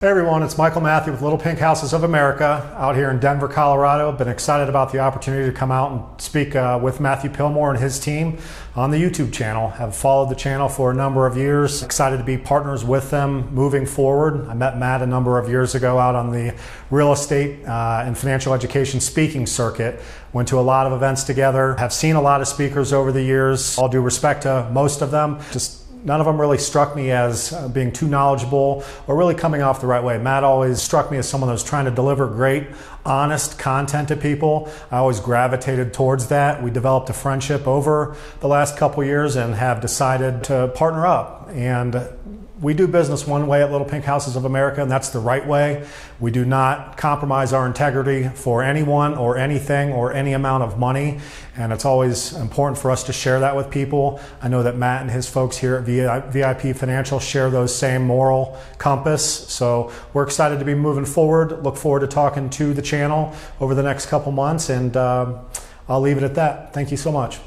Hey everyone, it's Michael Mathe with Little Pink Houses of America out here in Denver, Colorado. Been excited about the opportunity to come out and speak with Matthew Pillmore and his team on the YouTube channel. Have followed the channel for a number of years. Excited to be partners with them moving forward. I met Matt a number of years ago out on the real estate and financial education speaking circuit. Went to a lot of events together. Have seen a lot of speakers over the years. All due respect to most of them. None of them really struck me as being too knowledgeable or really coming off the right way. Matt always struck me as someone that was trying to deliver great, honest content to people. I always gravitated towards that. We developed a friendship over the last couple years and have decided to partner up. And we do business one way at Little Pink Houses of America, and that's the right way. We do not compromise our integrity for anyone or anything or any amount of money, and it's always important for us to share that with people. I know that Matt and his folks here at VIP Financial share those same moral compass, so we're excited to be moving forward. Look forward to talking to the channel over the next couple months, and I'll leave it at that. Thank you so much.